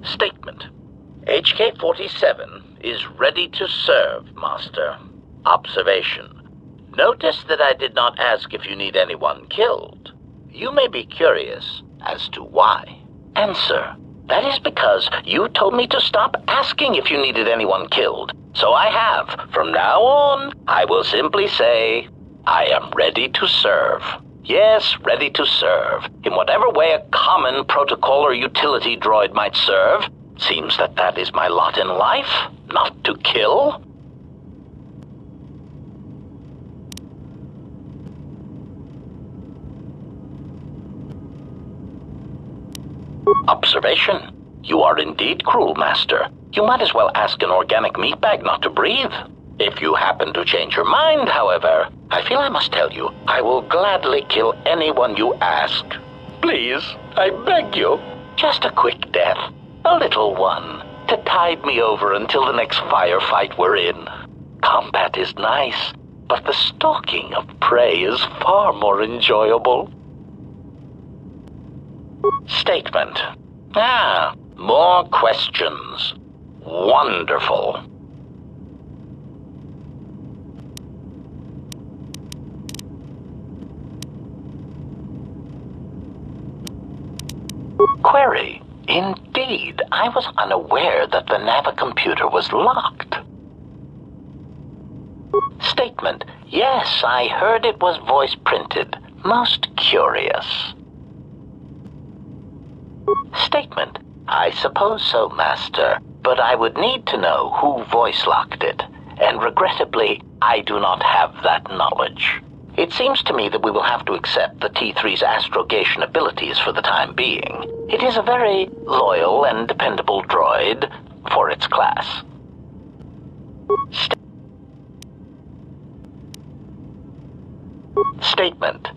Statement. HK-47 is ready to serve, Master. Observation. Notice that I did not ask if you need anyone killed. You may be curious as to why. Answer. That is because you told me to stop asking if you needed anyone killed. So I have. From now on, I will simply say, I am ready to serve. Yes, ready to serve. In whatever way a common protocol or utility droid might serve. Seems that that is my lot in life, not to kill. Observation. You are indeed cruel, Master. You might as well ask an organic meatbag not to breathe. If you happen to change your mind, however, I feel I must tell you, I will gladly kill anyone you ask. Please, I beg you. Just a quick death. A little one. To tide me over until the next firefight we're in. Combat is nice, but the stalking of prey is far more enjoyable. Statement. More questions. Wonderful. Query. Indeed, I was unaware that the navicomputer was locked. Statement. Yes, I heard it was voice printed. Most curious. Statement. I suppose so, Master, but I would need to know who voice locked it, and regrettably, I do not have that knowledge. It seems to me that we will have to accept the T3's astrogation abilities for the time being. It is a very loyal and dependable droid for its class. Statement.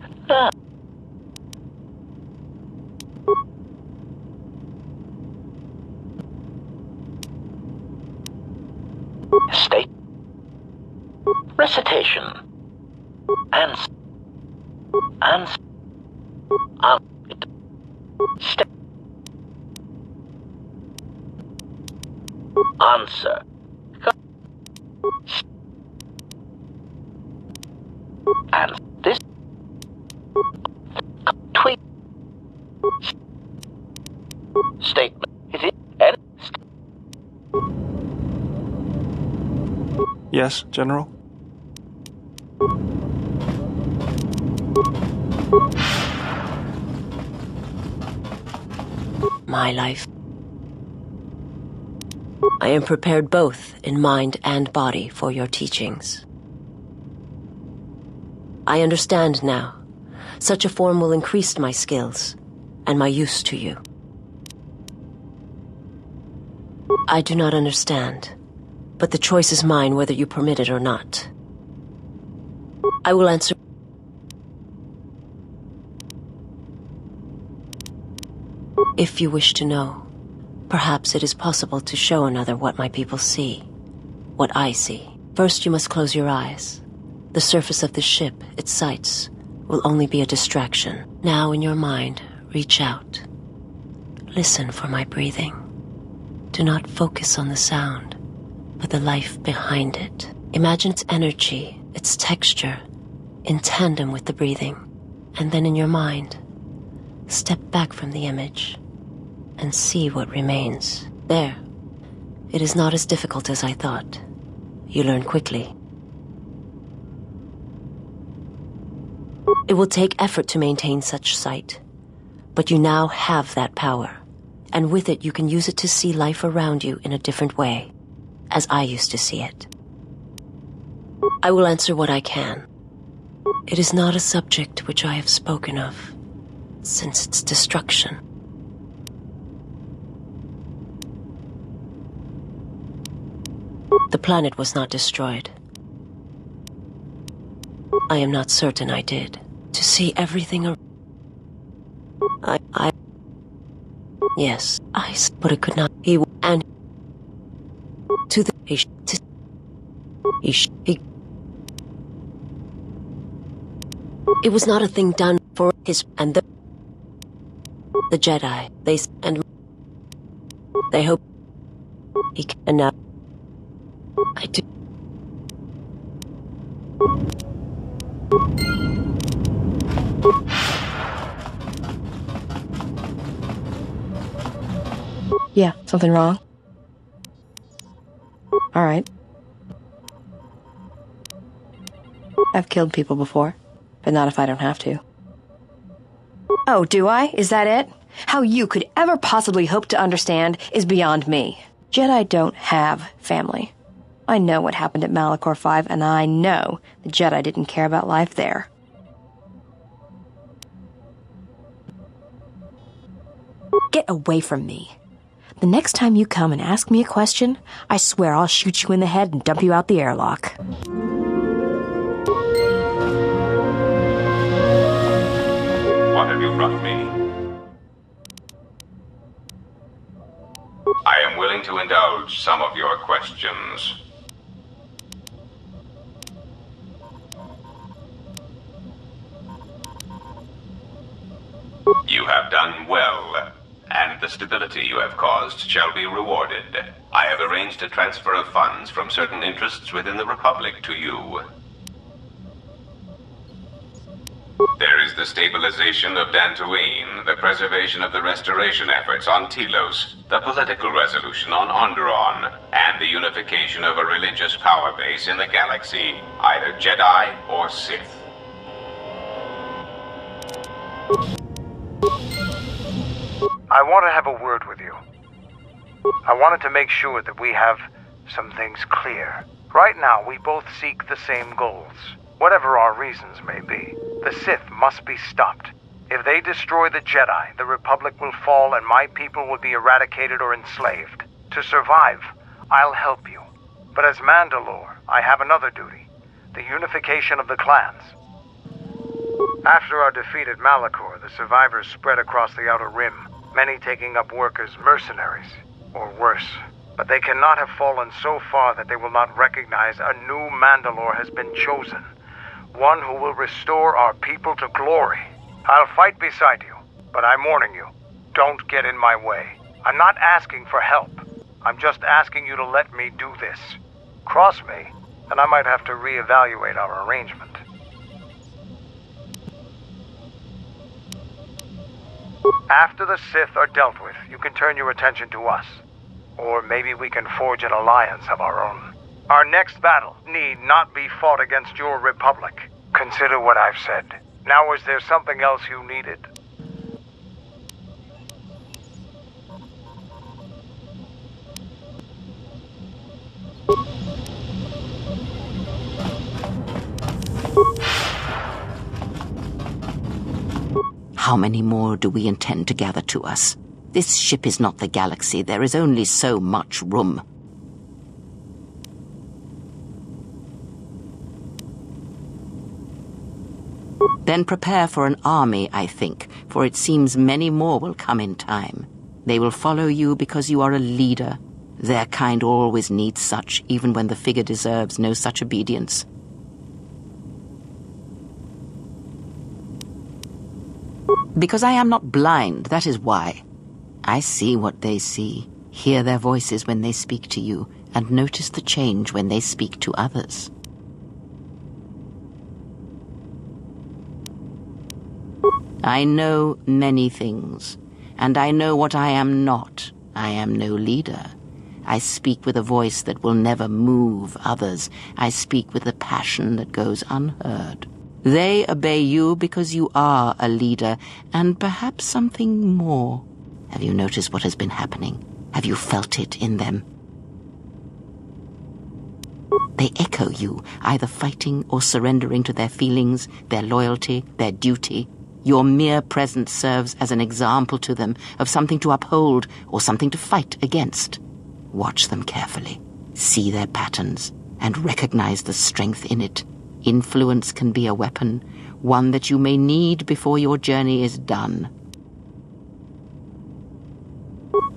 State. Recitation. Answer. Answer. And this tweet statement. It is and yes, General? My life. I am prepared both in mind and body for your teachings. I understand now. Such a form will increase my skills and my use to you. I do not understand, but the choice is mine whether you permit it or not. I will answer. If you wish to know, perhaps it is possible to show another what my people see, what I see. First, you must close your eyes. The surface of the ship, its sights, will only be a distraction. Now, in your mind, reach out. Listen for my breathing. Do not focus on the sound, but the life behind it. Imagine its energy, its texture, in tandem with the breathing. And then in your mind, step back from the image and see what remains. There. It is not as difficult as I thought. You learn quickly. It will take effort to maintain such sight, but you now have that power, and with it you can use it to see life around you in a different way, as I used to see it. I will answer what I can. It is not a subject which I have spoken of since its destruction. The planet was not destroyed. I am not certain I did. To see everything yes, but it could not. He and to the it was not a thing done for his and the Jedi. They hope he can, and now I do. Yeah, something wrong? Alright. I've killed people before, but not if I don't have to. Oh, do I? Is that it? How you could ever possibly hope to understand is beyond me. Jedi don't have family. I know what happened at Malachor 5, and I know the Jedi didn't care about life there. Get away from me. The next time you come and ask me a question, I swear I'll shoot you in the head and dump you out the airlock. What have you brought me? I am willing to indulge some of your questions. You have done well, and the stability you have caused shall be rewarded. I have arranged a transfer of funds from certain interests within the Republic to you. There is the stabilization of Dantooine, the preservation of the restoration efforts on Telos, the political resolution on Onderon, and the unification of a religious power base in the galaxy, either Jedi or Sith. I want to have a word with you. I wanted to make sure that we have some things clear. Right now, we both seek the same goals. Whatever our reasons may be, the Sith must be stopped. If they destroy the Jedi, the Republic will fall and my people will be eradicated or enslaved. To survive, I'll help you. But as Mandalore, I have another duty. The unification of the clans. After our defeat at Malachor, the survivors spread across the Outer Rim, many taking up work as mercenaries, or worse. But they cannot have fallen so far that they will not recognize a new Mandalore has been chosen. One who will restore our people to glory. I'll fight beside you, but I'm warning you, don't get in my way. I'm not asking for help. I'm just asking you to let me do this. Cross me, and I might have to reevaluate our arrangement. After the Sith are dealt with, you can turn your attention to us. Or maybe we can forge an alliance of our own. Our next battle need not be fought against your Republic. Consider what I've said. Now, is there something else you needed? How many more do we intend to gather to us? This ship is not the galaxy. There is only so much room. Then prepare for an army, I think, for it seems many more will come in time. They will follow you because you are a leader. Their kind always needs such, even when the figure deserves no such obedience. Because I am not blind, that is why. I see what they see, hear their voices when they speak to you, and notice the change when they speak to others. I know many things, and I know what I am not. I am no leader. I speak with a voice that will never move others. I speak with a passion that goes unheard. They obey you because you are a leader, and perhaps something more. Have you noticed what has been happening? Have you felt it in them? They echo you, either fighting or surrendering to their feelings, their loyalty, their duty. Your mere presence serves as an example to them of something to uphold or something to fight against. Watch them carefully, see their patterns, and recognize the strength in it. Influence can be a weapon, one that you may need before your journey is done.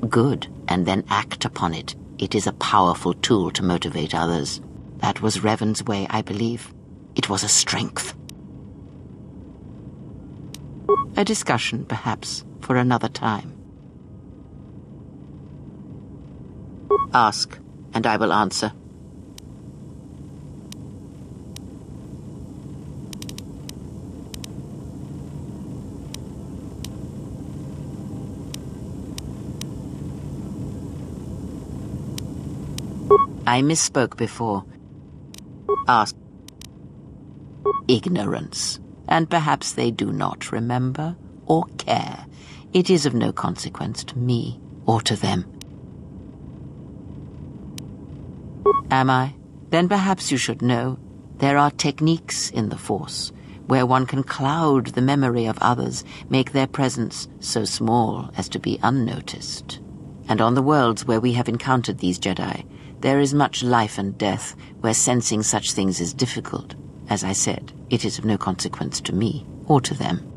Good, and then act upon it. It is a powerful tool to motivate others. That was Revan's way, I believe. It was a strength. A discussion, perhaps, for another time. Ask, and I will answer. I misspoke before. Ask. Ignorance. And perhaps they do not remember or care. It is of no consequence to me or to them. Am I? Then perhaps you should know there are techniques in the Force where one can cloud the memory of others, make their presence so small as to be unnoticed. And on the worlds where we have encountered these Jedi, there is much life and death where sensing such things is difficult. As I said, it is of no consequence to me or to them.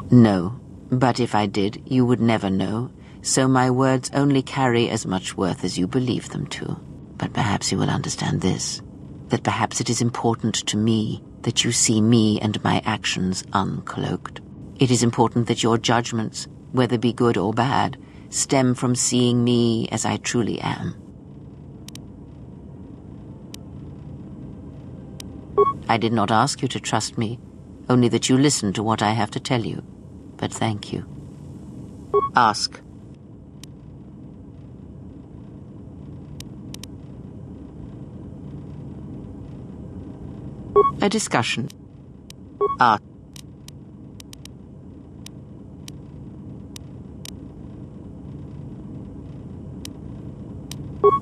No, but if I did, you would never know, so my words only carry as much worth as you believe them to. But perhaps you will understand this, that perhaps it is important to me that you see me and my actions uncloaked. It is important that your judgments, whether be good or bad, stem from seeing me as I truly am. I did not ask you to trust me, only that you listen to what I have to tell you. But thank you. Ask. A discussion. Ask.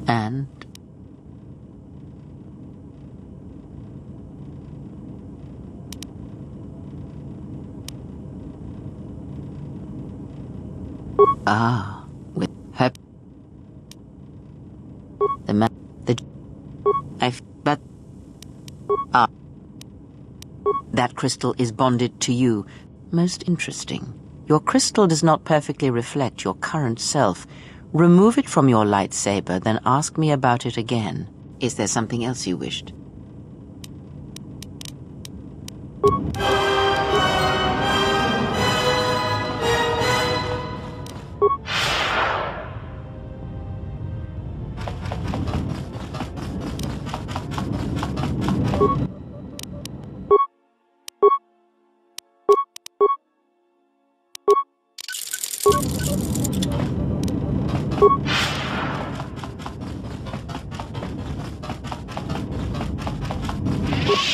And with her the man but that crystal is bonded to you. Most interesting. Your crystal does not perfectly reflect your current self. Remove it from your lightsaber, then ask me about it again. Is there something else you wished?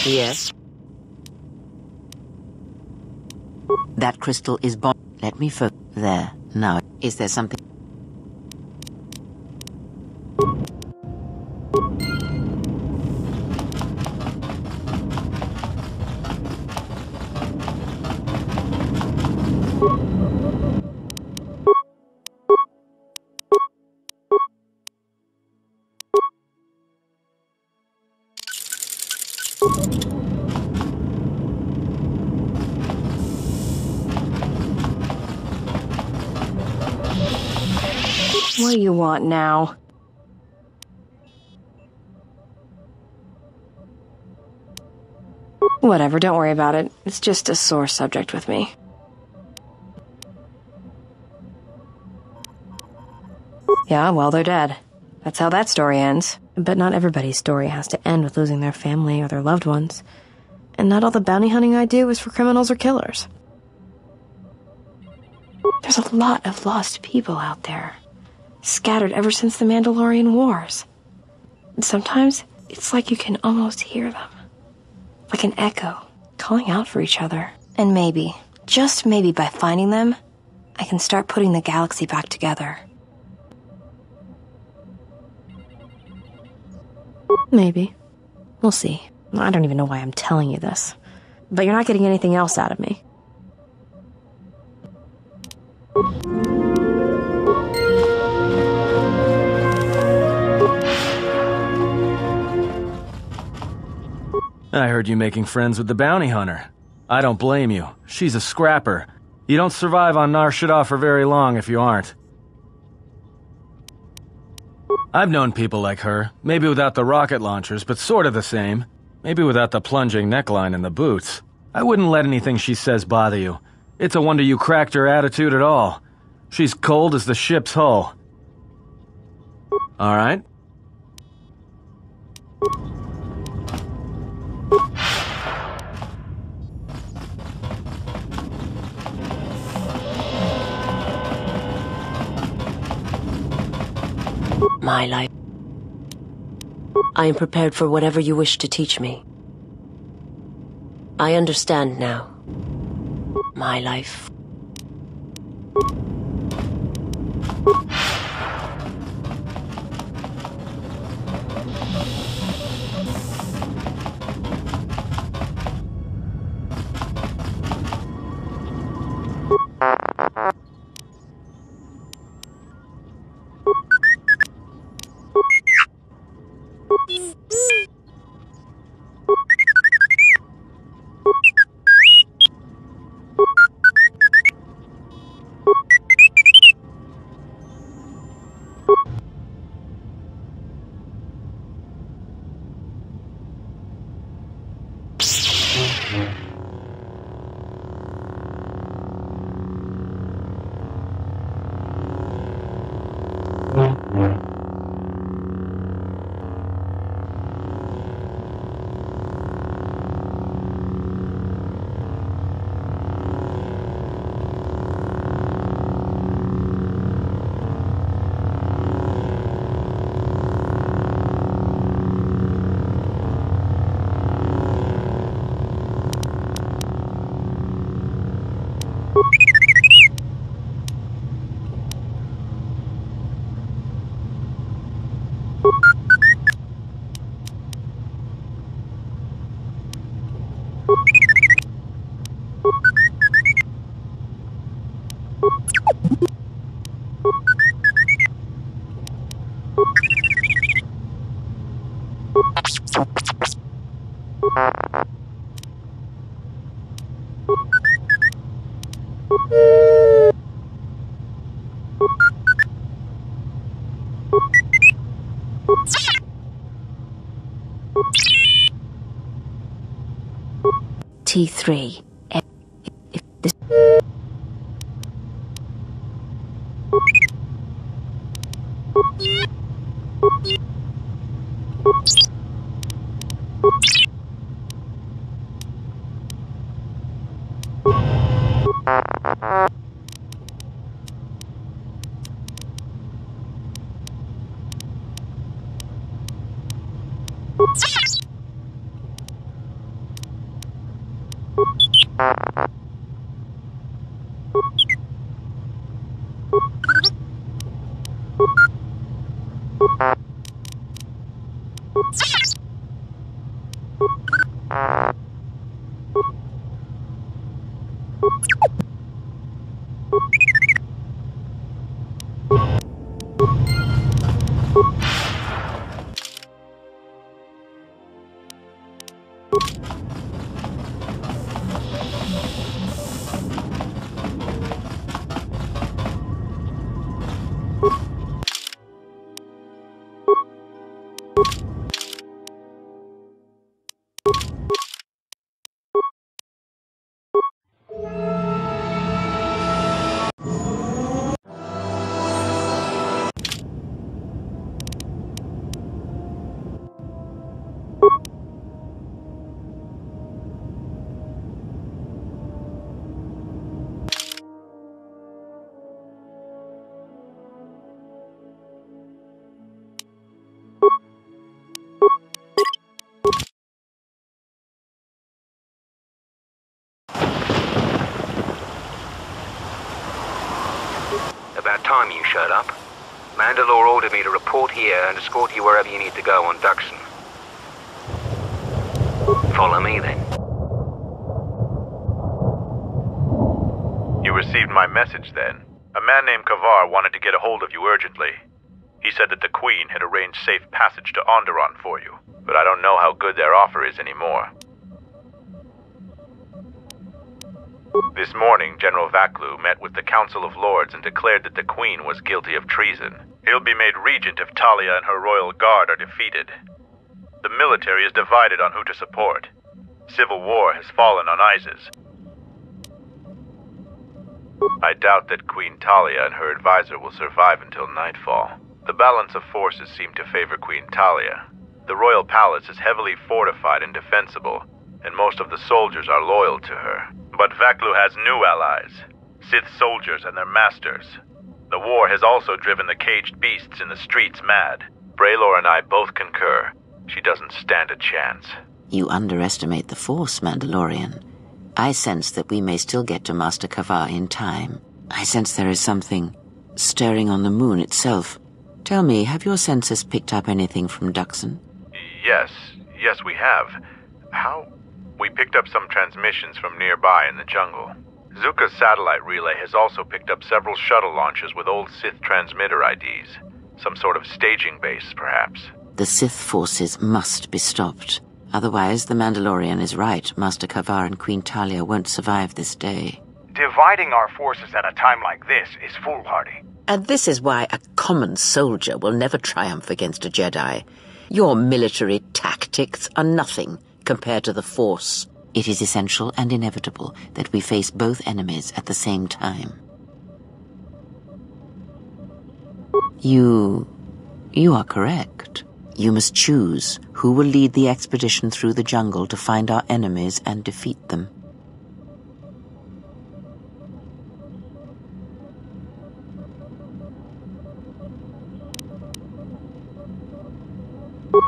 Yes. That crystal is Let me focus. There. Now, is there something? What do you want now? Whatever, don't worry about it. It's just a sore subject with me. Yeah, well, they're dead. That's how that story ends. But not everybody's story has to end with losing their family or their loved ones. And not all the bounty hunting I do is for criminals or killers. There's a lot of lost people out there, scattered ever since the Mandalorian Wars. And sometimes, it's like you can almost hear them. Like an echo, calling out for each other. And maybe, just maybe by finding them, I can start putting the galaxy back together. Maybe. We'll see. I don't even know why I'm telling you this. But you're not getting anything else out of me. I heard you making friends with the bounty hunter. I don't blame you. She's a scrapper. You don't survive on Nar Shaddaa for very long if you aren't. I've known people like her, maybe without the rocket launchers, but sort of the same. Maybe without the plunging neckline and the boots. I wouldn't let anything she says bother you. It's a wonder you cracked her attitude at all. She's cold as the ship's hull. All right. My life. I am prepared for whatever you wish to teach me. I understand now. My life. T3. If this... About time you showed up. Mandalore ordered me to report here and escort you wherever you need to go on Duxon. Follow me, then. You received my message, then? A man named Kavar wanted to get a hold of you urgently. He said that the Queen had arranged safe passage to Onderon for you, but I don't know how good their offer is anymore. This morning, General Vaklu met with the Council of Lords and declared that the Queen was guilty of treason. He'll be made regent if Talia and her royal guard are defeated. The military is divided on who to support. Civil war has fallen on Isis. I doubt that Queen Talia and her advisor will survive until nightfall. The balance of forces seem to favor Queen Talia. The royal palace is heavily fortified and defensible, and most of the soldiers are loyal to her. But Vaklu has new allies, Sith soldiers and their masters. The war has also driven the caged beasts in the streets mad. Braylor and I both concur. She doesn't stand a chance. You underestimate the Force, Mandalorian. I sense that we may still get to Master Kavar in time. I sense there is something stirring on the moon itself. Tell me, have your senses picked up anything from Duxon? Yes, we have. How? We picked up some transmissions from nearby in the jungle. Zuka's satellite relay has also picked up several shuttle launches with old Sith transmitter IDs. Some sort of staging base, perhaps. The Sith forces must be stopped. Otherwise, the Mandalorian is right. Master Kavar and Queen Talia won't survive this day. Dividing our forces at a time like this is foolhardy. And this is why a common soldier will never triumph against a Jedi. Your military tactics are nothing compared to the Force. It is essential and inevitable that we face both enemies at the same time. You are correct. You must choose who will lead the expedition through the jungle to find our enemies and defeat them.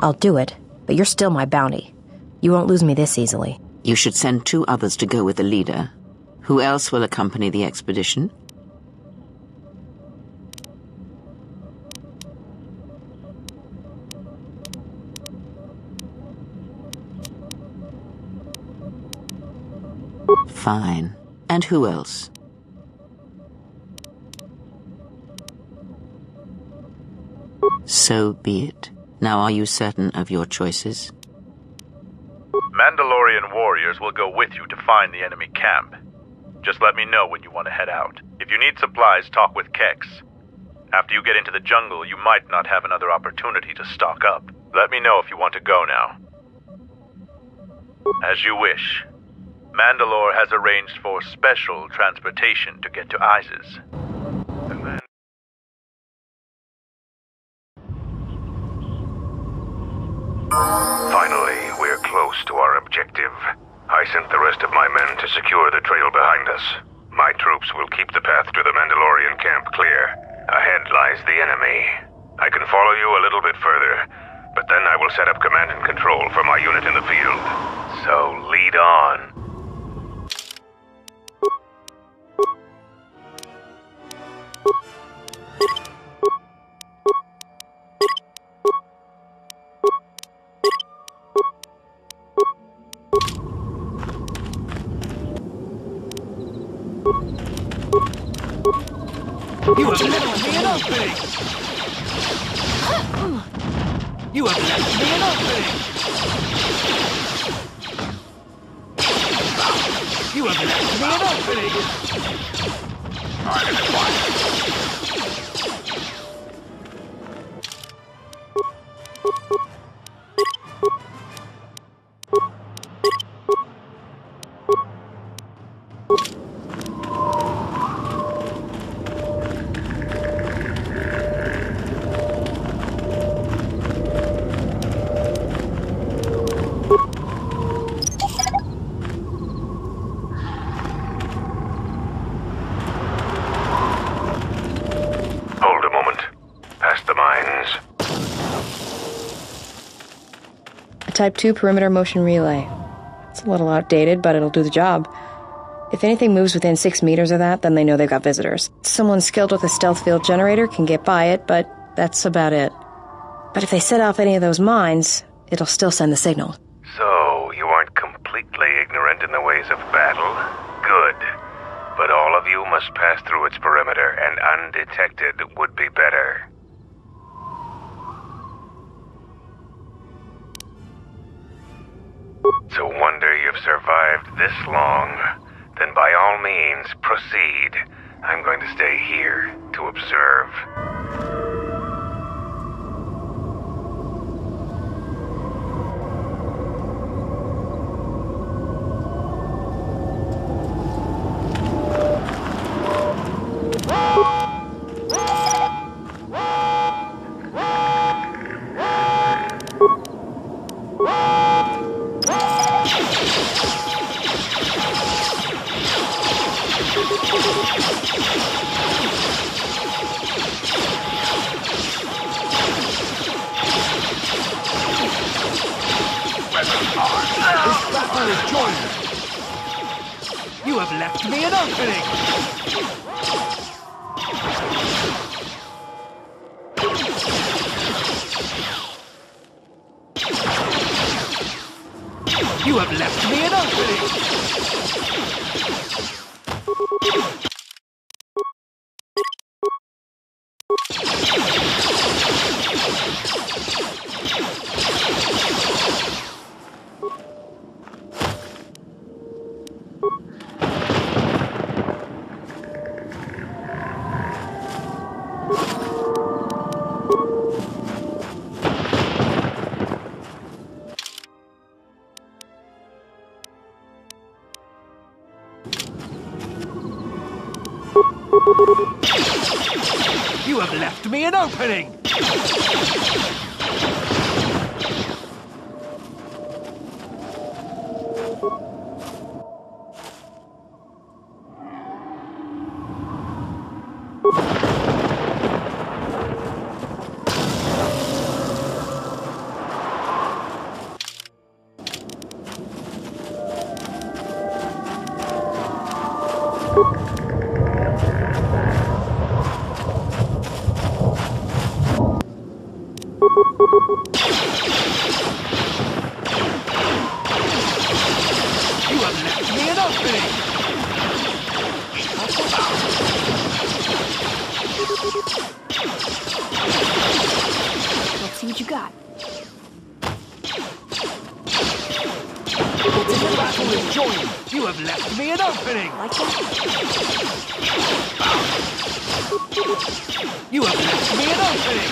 I'll do it, but you're still my bounty. You won't lose me this easily. You should send 2 others to go with the leader. Who else will accompany the expedition? Fine. And who else? So be it. Now are you certain of your choices? Mandalorian warriors will go with you to find the enemy camp. Just let me know when you want to head out. If you need supplies, talk with Kex. After you get into the jungle, you might not have another opportunity to stock up. Let me know if you want to go now. As you wish. Mandalore has arranged for special transportation to get to Isis. Finally, we're close to our objective. I sent the rest of my men to secure the trail behind us. My troops will keep the path to the Mandalorian camp clear. Ahead lies the enemy. I can follow you a little bit further, but then I will set up command and control for my unit in the field. So lead on. You have left me an opening! You have left me an opening! You have left me an opening! Type 2 perimeter motion relay. It's a little outdated, but it'll do the job. If anything moves within 6 meters of that, then they know they've got visitors. Someone skilled with a stealth field generator can get by it, but that's about it. But if they set off any of those mines, it'll still send the signal. So, you aren't completely ignorant in the ways of battle? Good. But all of you must pass through its perimeter, and undetected would be better. So wonder you've survived this long. Then by all means, proceed. I'm going to stay here to observe. This battle is joined. You have left me an opening. You have left me an opening. You have left me an opening! Let's see what you got. The battle is joined. You have left me an opening. Like that? You have left me an opening.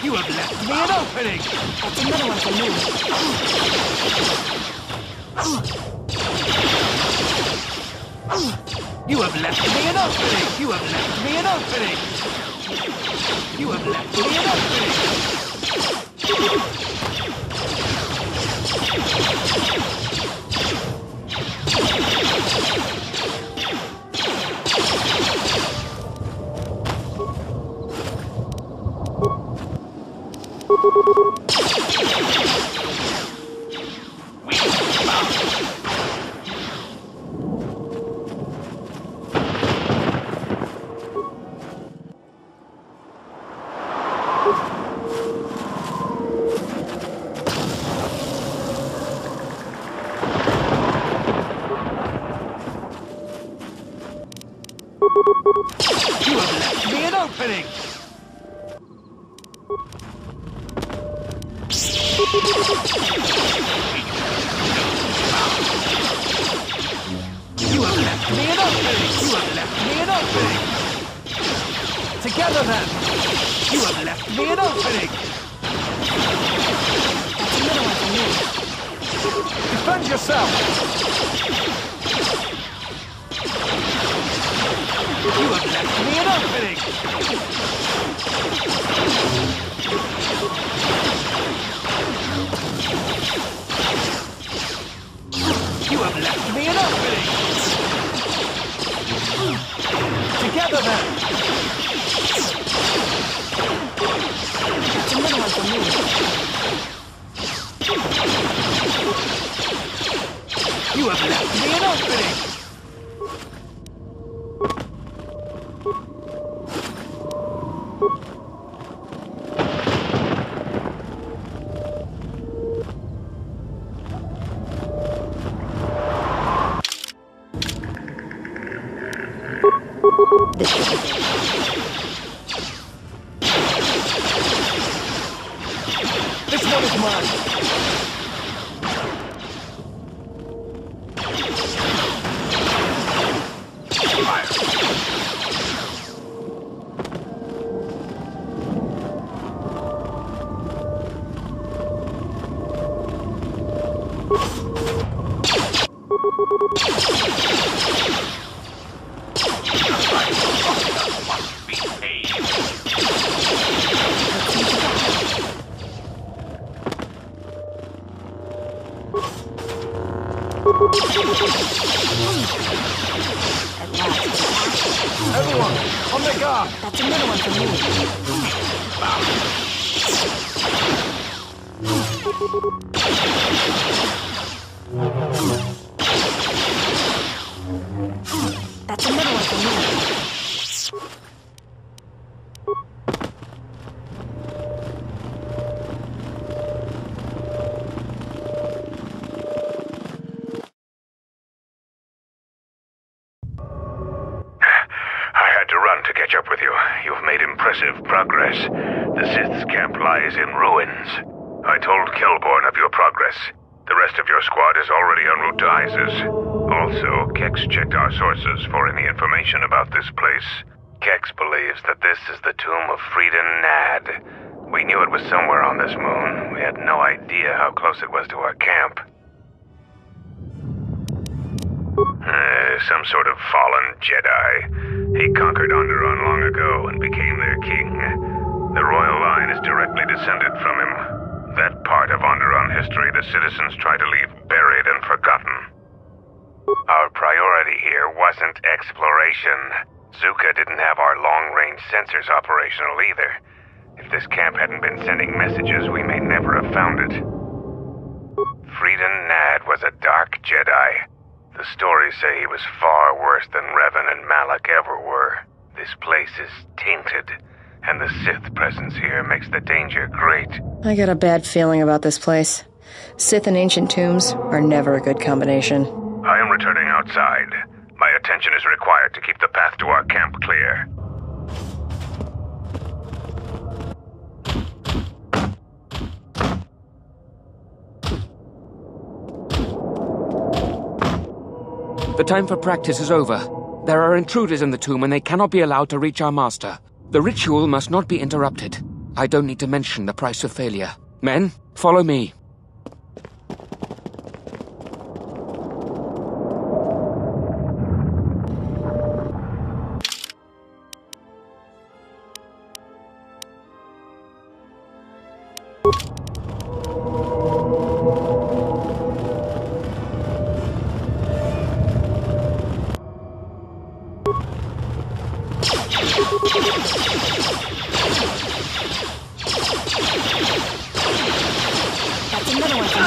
You have left me an opening! That's another one for me. You have left me an opening! You have left me an opening! You have left me an You have left me an opening! You have left me an opening! You have left me an opening! Together then! You have left me an opening! That's another one for me. Defend yourself! You have left me an opening! You have left me an opening! Together then! This should be good. This one is mine. Everyone, on the guard! That's another one for me. That's another one for me. To catch up with you. You've made impressive progress. The Sith's camp lies in ruins. I told Kelborn of your progress. The rest of your squad is already en route to Isis. Also, Kex checked our sources for any information about this place. Kex believes that this is the tomb of Freeden Nad. We knew it was somewhere on this moon. We had no idea how close it was to our camp. Some sort of fallen Jedi. He conquered Onderon long ago and became their king. The royal line is directly descended from him. That part of Onderon history the citizens try to leave buried and forgotten. Our priority here wasn't exploration. Zuka didn't have our long-range sensors operational either. If this camp hadn't been sending messages, we may never have found it. Freeden Nad was a dark Jedi. The stories say he was far worse than Revan and Malak ever were. This place is tainted, and the Sith presence here makes the danger great. I got a bad feeling about this place. Sith and ancient tombs are never a good combination. I am returning outside. My attention is required to keep the path to our camp clear. The time for practice is over. There are intruders in the tomb and they cannot be allowed to reach our master. The ritual must not be interrupted. I don't need to mention the price of failure. Men, follow me. That's another one for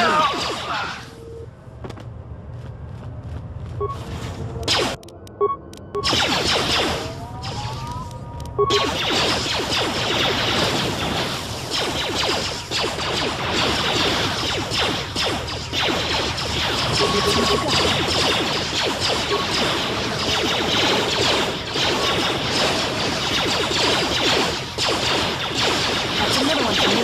me.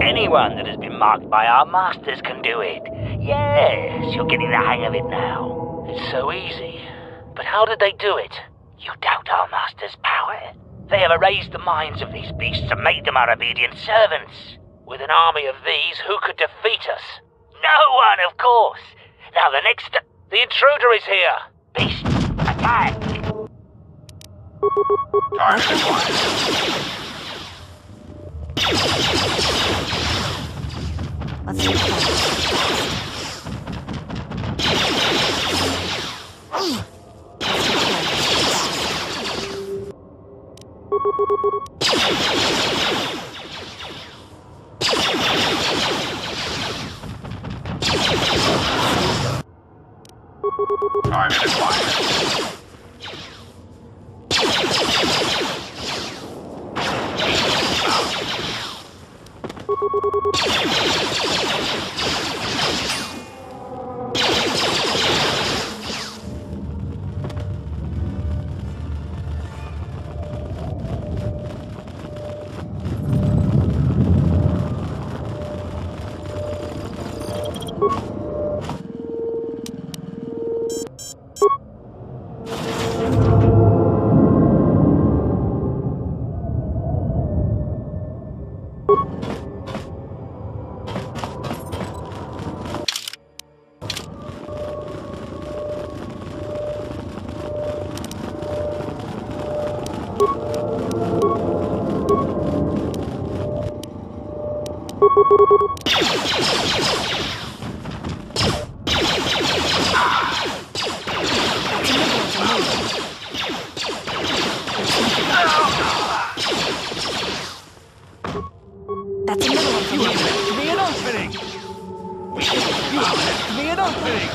Anyone that has been marked by our masters can do it. Yes, you're getting the hang of it now. It's so easy. But how did they do it? You doubt our masters' power? They have erased the minds of these beasts and made them our obedient servants. With an army of these, who could defeat us? No one, of course. Now the intruder is here. Beast, attack! Target acquired. Let's see. Target acquired. That's another one for You me. have left me an opening! You have left me an opening!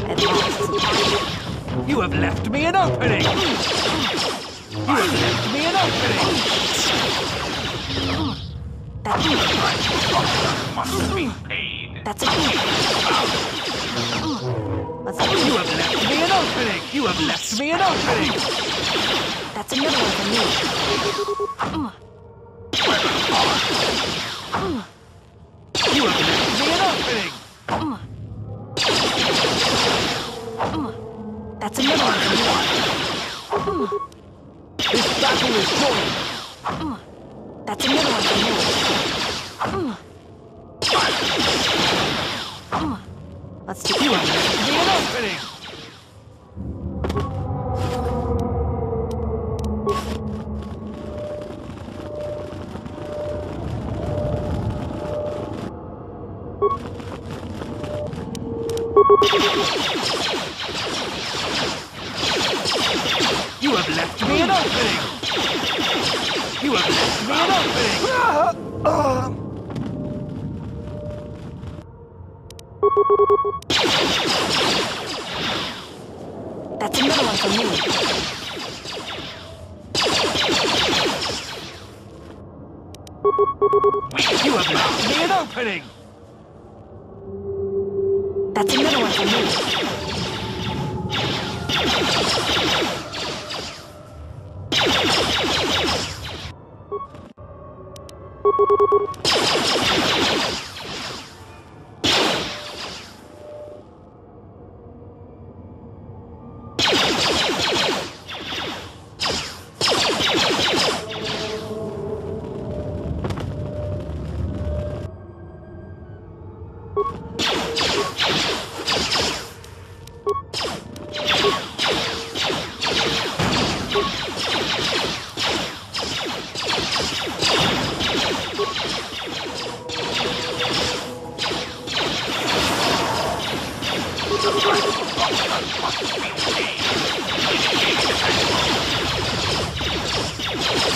At last. You have left me an opening! You have left me an opening! Must be paid. That's a good. Let's see. You have left me an opening! You have left me an opening! That's another one for me. You have left me an opening! That's another one for me. This battle is joined! That's another one for me. Let's do You have left me an opening! You have left me an opening! You have left me an opening! That's another one for me. You have left me an opening! That's another one for me.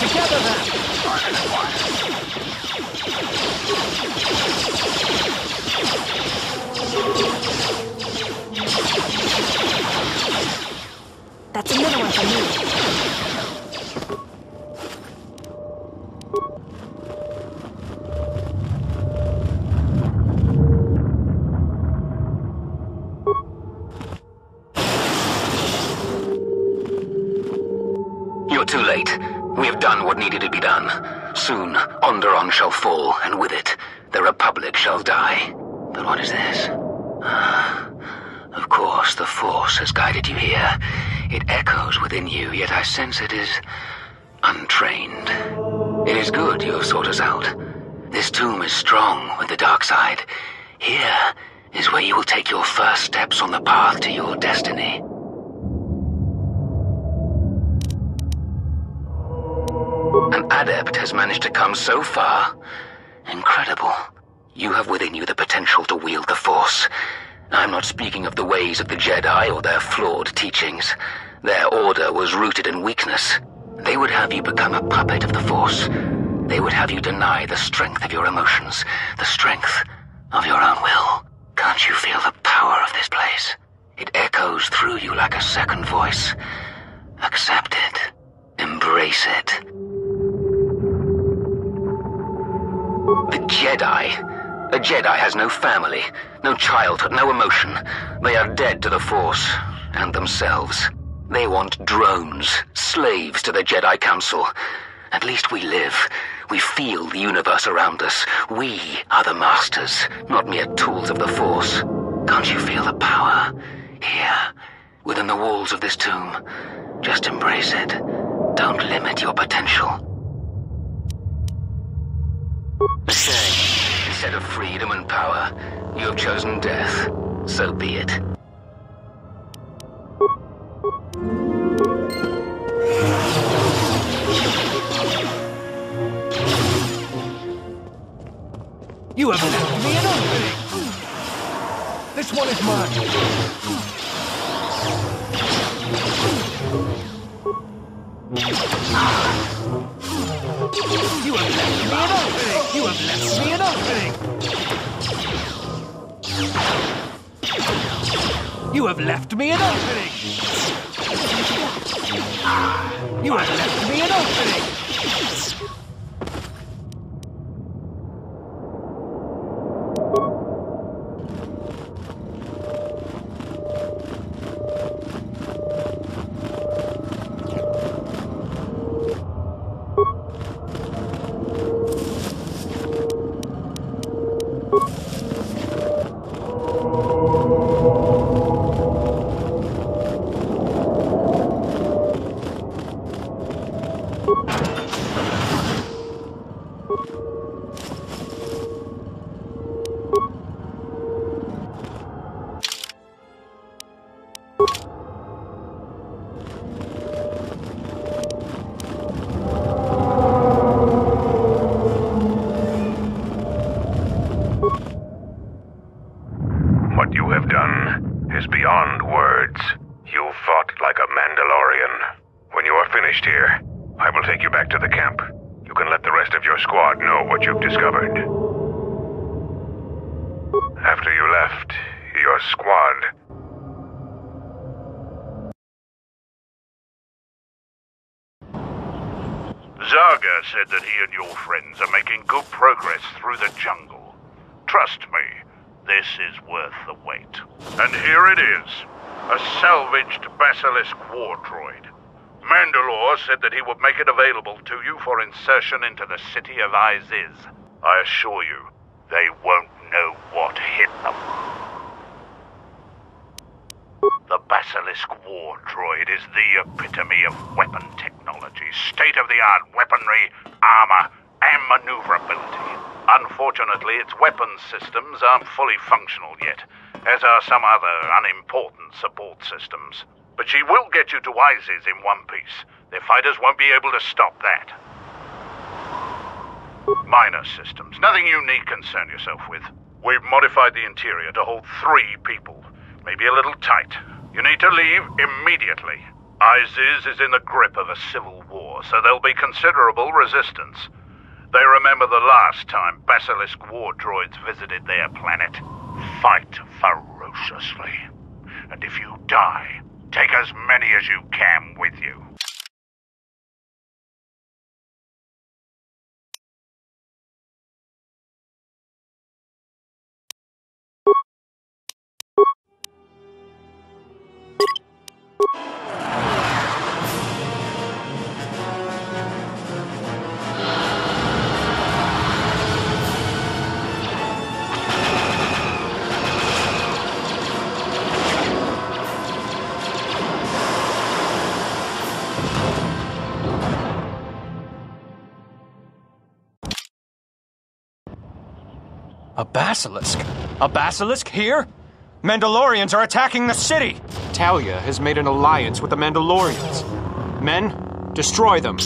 Together then! That's another one for me. You're too late. We have done what needed to be done. Soon, Onderon shall fall, and with it, the Republic shall die. But what is this? Of course, the Force has guided you here. It echoes within you, yet I sense it is untrained. It is good you have sought us out. This tomb is strong with the dark side. Here is where you will take your first steps on the path to your destiny. An adept has managed to come so far. Incredible. You have within you the potential to wield the Force. I'm not speaking of the ways of the Jedi or their flawed teachings. Their order was rooted in weakness. They would have you become a puppet of the Force. They would have you deny the strength of your emotions, the strength of your own will. Can't you feel the power of this place? It echoes through you like a second voice. Accept it. Embrace it. The Jedi. A Jedi has no family, no childhood, no emotion. They are dead to the Force, and themselves. They want drones, slaves to the Jedi Council. At least we live. We feel the universe around us. We are the masters, not mere tools of the Force. Can't you feel the power? Here, within the walls of this tomb. Just embrace it. Don't limit your potential. Instead of freedom and power, you have chosen death. So be it. You have left me an opening! This one is mine! You have left me an opening! You have left me an opening! You have left me an opening! You have left me an opening! What you have done is beyond words. You fought like a Mandalorian. When you are finished here, I will take you back to the camp. You can let the rest of your squad know what you've discovered. After you left, your squad... Zaga said that he and your friends are making good progress through the jungle. Trust me, this is worth the wait. And here it is, a salvaged Basilisk war droid. Mandalore said that he would make it available to you for insertion into the city of Iziz. I assure you, they won't know what hit them. The Basilisk war droid is the epitome of weapon technology, state-of-the-art weaponry, armor, and maneuverability. Unfortunately, its weapons systems aren't fully functional yet, as are some other unimportant support systems. But she will get you to ISIS in one piece. Their fighters won't be able to stop that. Minor systems, nothing you need concern yourself with. We've modified the interior to hold 3 people. Maybe a little tight. You need to leave immediately. ISIS is in the grip of a civil war, so there'll be considerable resistance. They remember the last time Basilisk war droids visited their planet. Fight ferociously. And if you die, take as many as you can with you. A basilisk? A basilisk here? Mandalorians are attacking the city! Talia has made an alliance with the Mandalorians. Men, destroy them.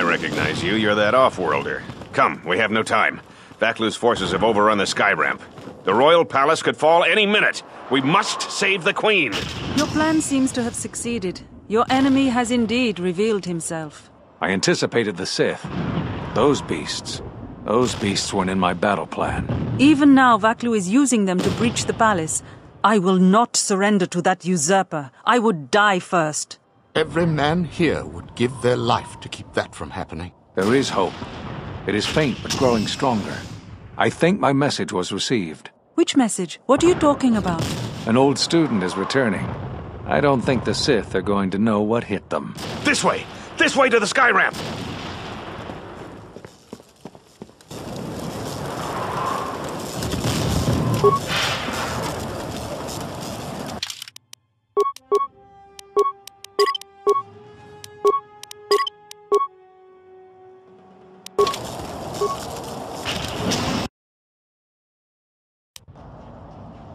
Recognize you. You're that off-worlder. Come, we have no time. Vaklu's forces have overrun the sky ramp. The royal palace could fall any minute. We must save the queen. Your plan seems to have succeeded. Your enemy has indeed revealed himself. I anticipated the Sith. Those beasts weren't in my battle plan. Even now, Vaklu is using them to breach the palace. I will not surrender to that usurper. I would die first. Every man here would give their life to keep that from happening. There is hope. It is faint but growing stronger. I think my message was received. Which message? What are you talking about? An old student is returning. I don't think the Sith are going to know what hit them. This way! This way to the sky ramp!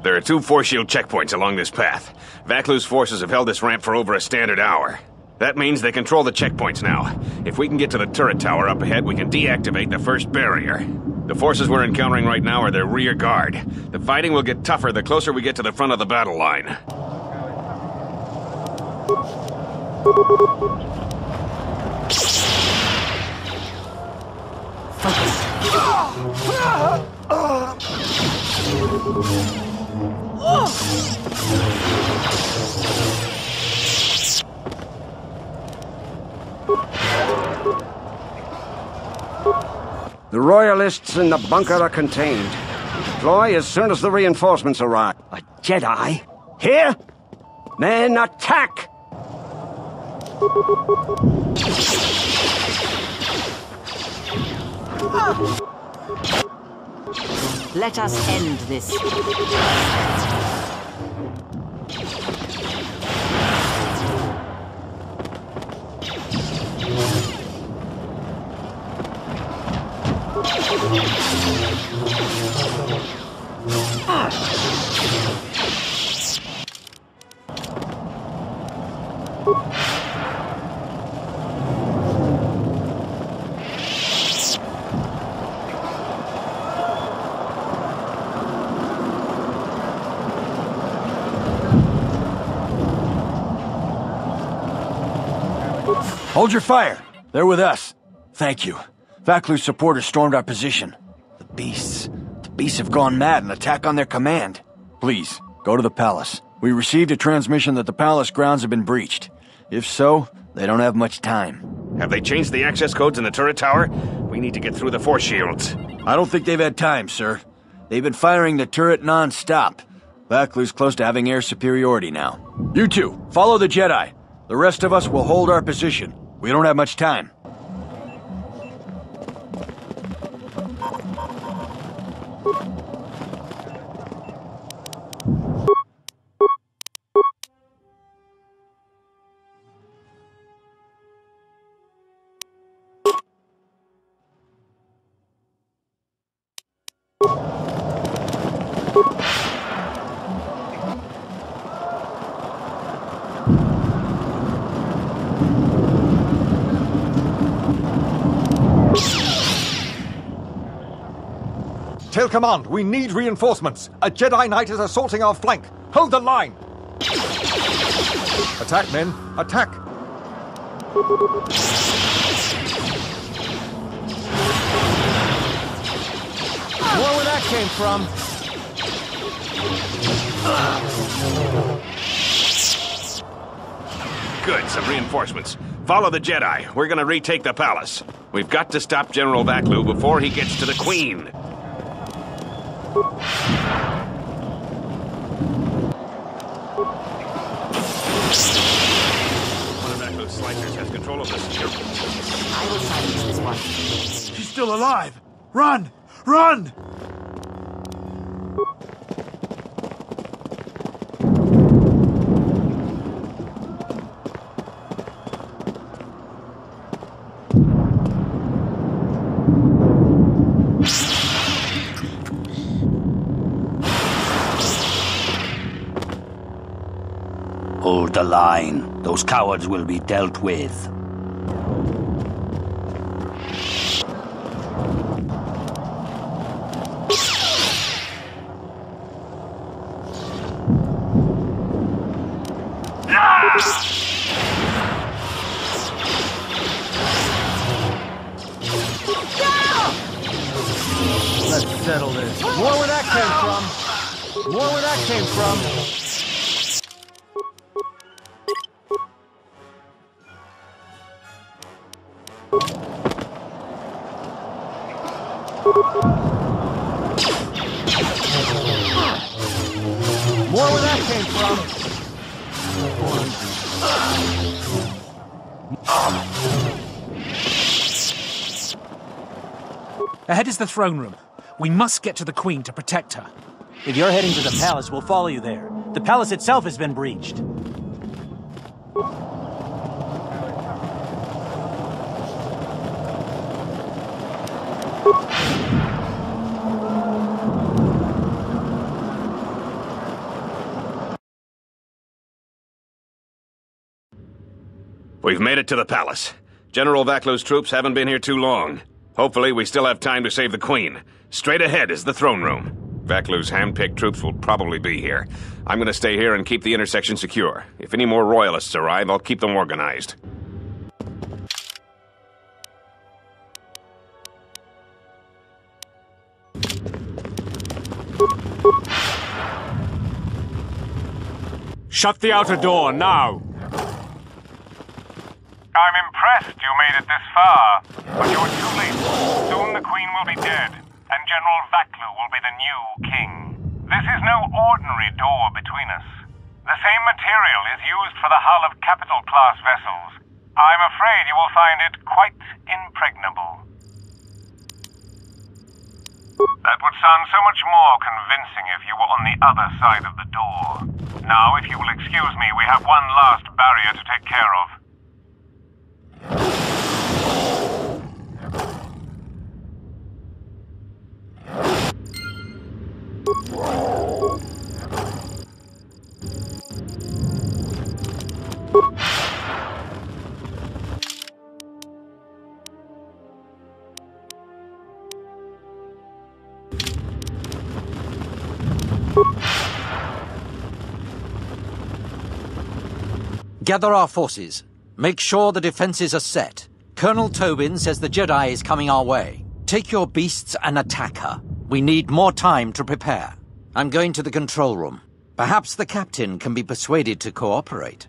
There are 2 force shield checkpoints along this path. Vaklu's forces have held this ramp for over a standard hour. That means they control the checkpoints now. If we can get to the turret tower up ahead, we can deactivate the first barrier. The forces we're encountering right now are their rear guard. The fighting will get tougher the closer we get to the front of the battle line. The Royalists in the bunker are contained. Deploy as soon as the reinforcements arrive. A Jedi? Here? Men, attack! Let us end this. Hold your fire. They're with us. Thank you. Vaklu's supporters stormed our position. The beasts have gone mad and attack on their command. Please, go to the palace. We received a transmission that the palace grounds have been breached. If so, they don't have much time. Have they changed the access codes in the turret tower? We need to get through the force shields. I don't think they've had time, sir. They've been firing the turret non-stop. Vaklu's close to having air superiority now. You two, follow the Jedi. The rest of us will hold our position. We don't have much time. Tell command, we need reinforcements. A Jedi Knight is assaulting our flank. Hold the line! Attack, men. Attack! More where that came from. Good, some reinforcements. Follow the Jedi. We're gonna retake the palace. We've got to stop General Vaklu before he gets to the Queen. One of Vaklu's slicers has control of the security. I will silence this one. She's still alive! Run! Run! Hold the line. Those cowards will be dealt with. Let's settle this. More where that came from. More where that came from. More where that came from. Ahead is the throne room. We must get to the Queen to protect her. If you're heading to the palace, we'll follow you there. The palace itself has been breached. We've made it to the palace. General Vaklu's troops haven't been here too long. Hopefully, we still have time to save the Queen. Straight ahead is the throne room. Vaklu's hand-picked troops will probably be here. I'm gonna stay here and keep the intersection secure. If any more royalists arrive, I'll keep them organized. Shut the outer door, now! I'm impressed you made it this far, but you're too late. Soon the Queen will be dead, and General Vaklu will be the new king. This is no ordinary door between us. The same material is used for the hull of capital-class vessels. I'm afraid you will find it quite impregnable. That would sound so much more convincing if you were on the other side of the door. Now, if you will excuse me, we have one last barrier to take care of. Gather our forces. Make sure the defenses are set. Colonel Tobin says the Jedi is coming our way. Take your beasts and attack her. We need more time to prepare. I'm going to the control room. Perhaps the captain can be persuaded to cooperate.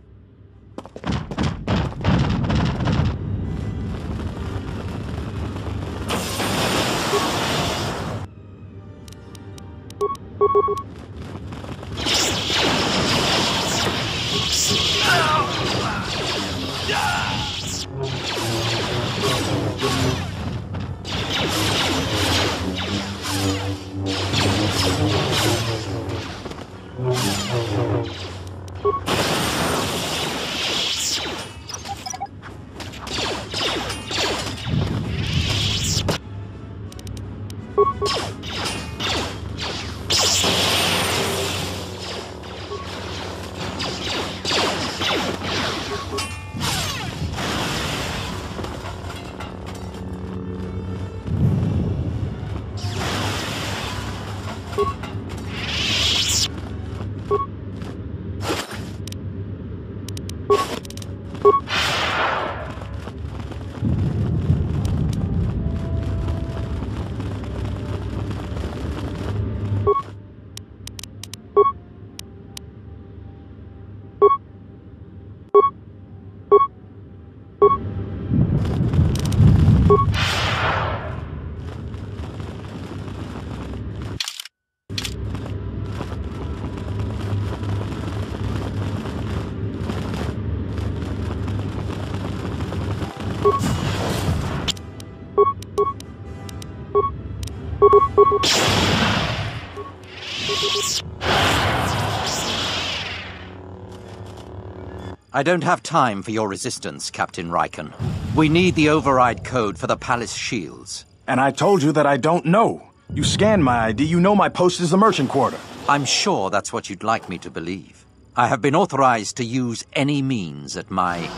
I don't have time for your resistance, Captain Riken. We need the override code for the palace shields. And I told you that I don't know. You scanned my ID, you know my post is the merchant quarter. I'm sure that's what you'd like me to believe. I have been authorized to use any means at my...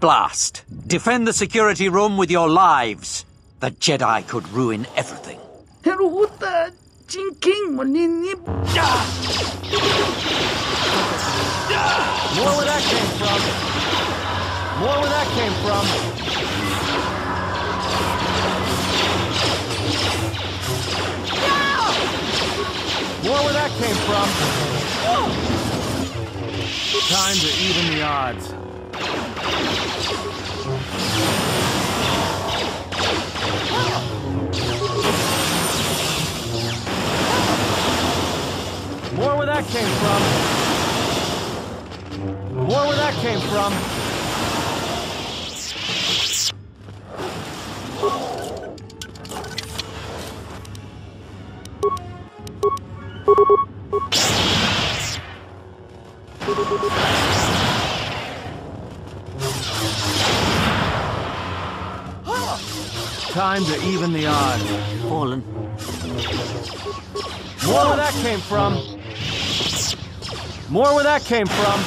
Blast! Defend the security room with your lives. The Jedi could ruin everything. More where that came from. More where that came from. More where that came from. Time to even the odds. More where that came from. More where that came from. Time to even the odds. Fallen. More where that came from. More where that came from.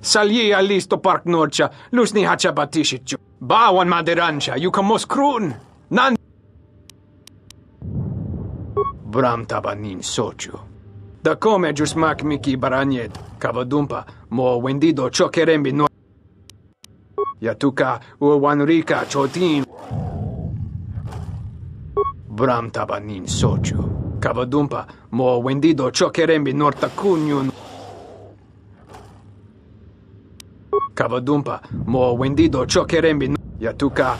Salji alisto park norcha, lusni hacha batishichu. Bawan maderancha, yukamos krun. Nan. Bram tabanin sochu. Da come jusmak miki baranyed, kavadumpa, mo wendido chokerembi no. Yatuka uwanrika chotin. Bram tabanin sochu. Kavadumpa, mo wendido chokerembi norta kunyun. Kavadumpa, mo wendido chokerembi. Yatuka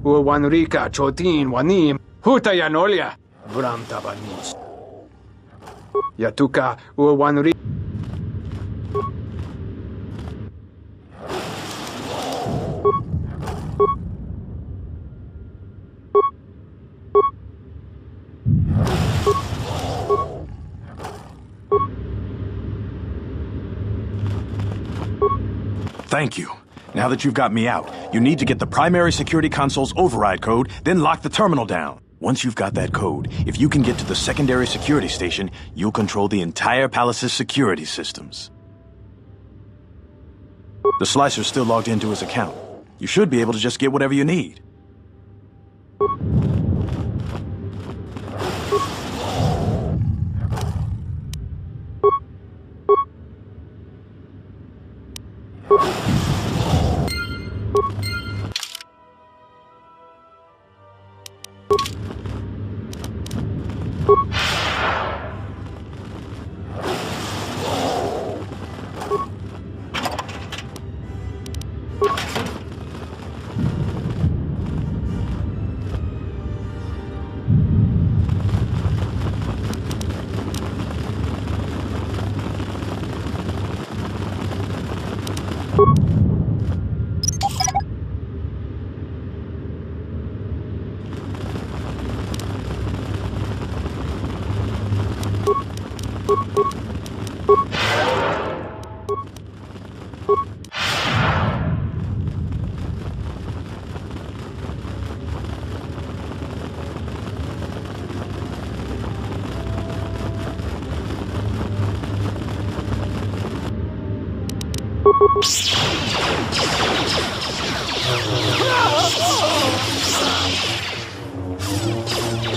uwanrika chotin wanim. Huta yanolya. Bram tabanis. Yatuka uwanrika. Thank you. Now that you've got me out, you need to get the primary security console's override code, then lock the terminal down. Once you've got that code, if you can get to the secondary security station, you'll control the entire palace's security systems. The Slicer's still logged into his account. You should be able to just get whatever you need.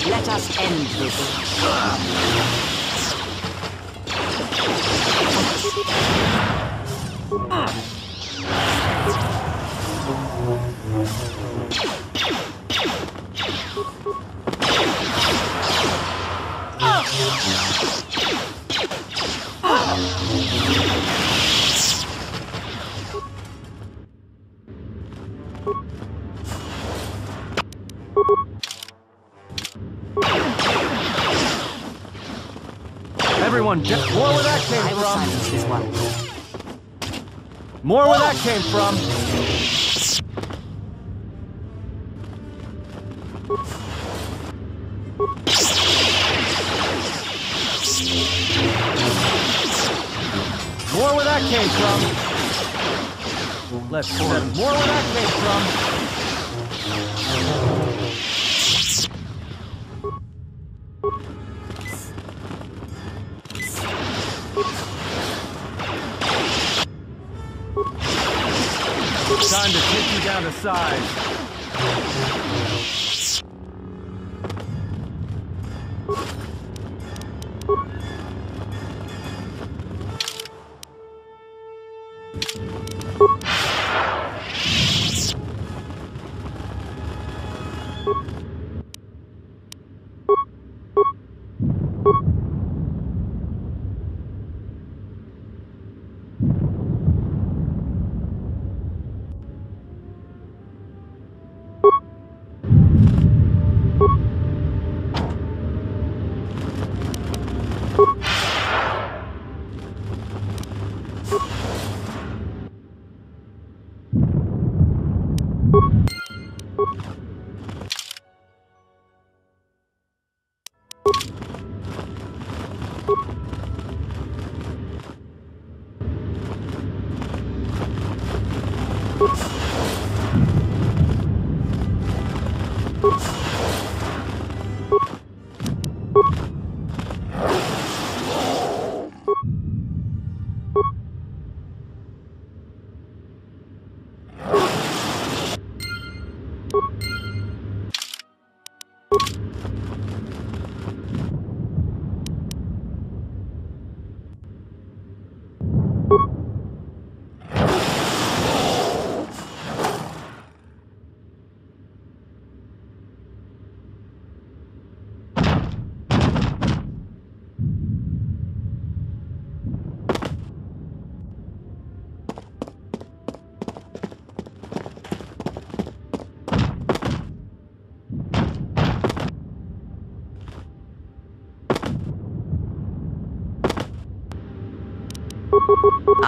Let us end this. Everyone, more where that came from. Silence this one. More where that came from. More where that came from. Let's more where that came from. Time to take you down to size.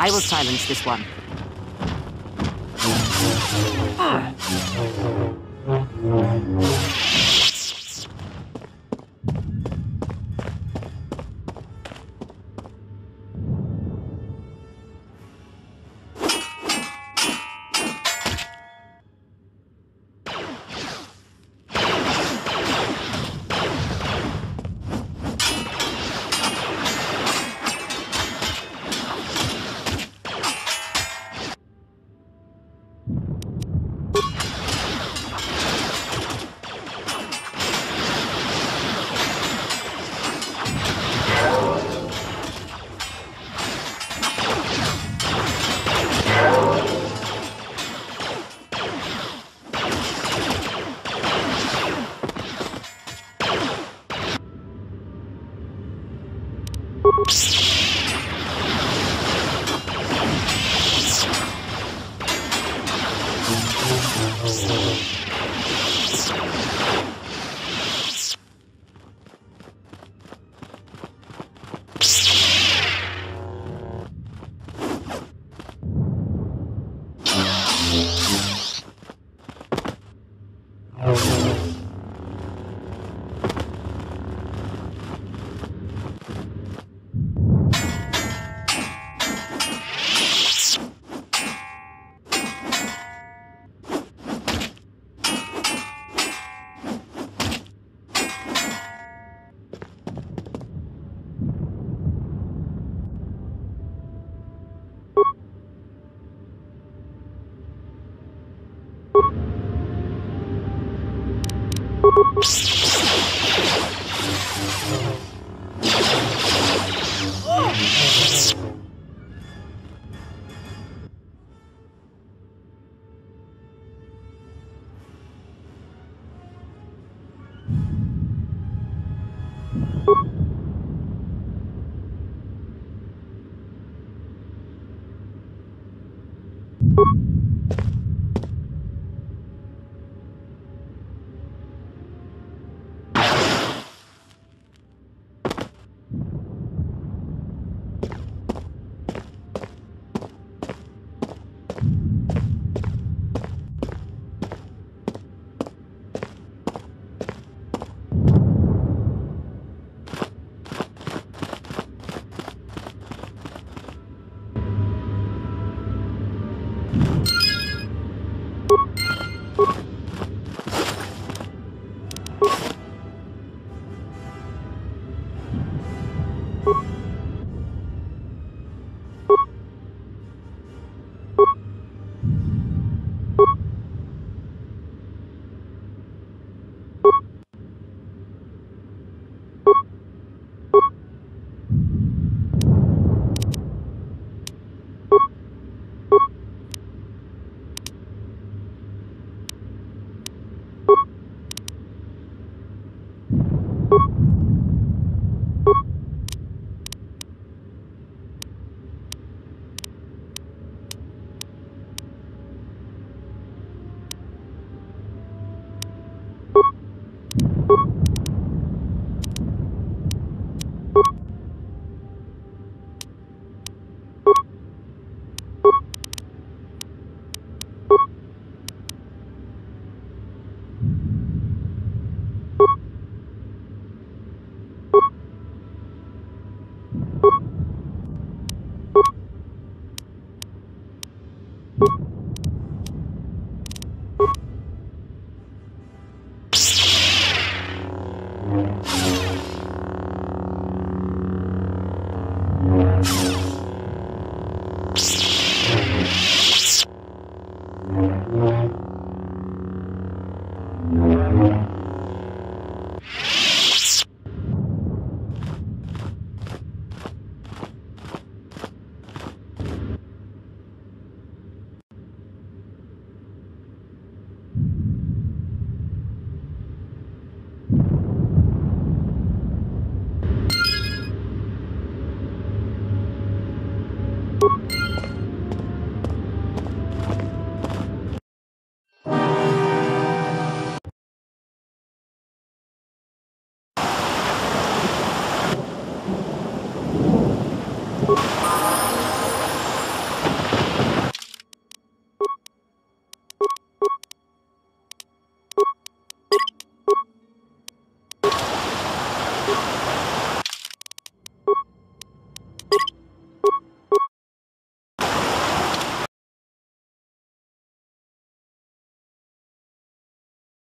I will silence this one.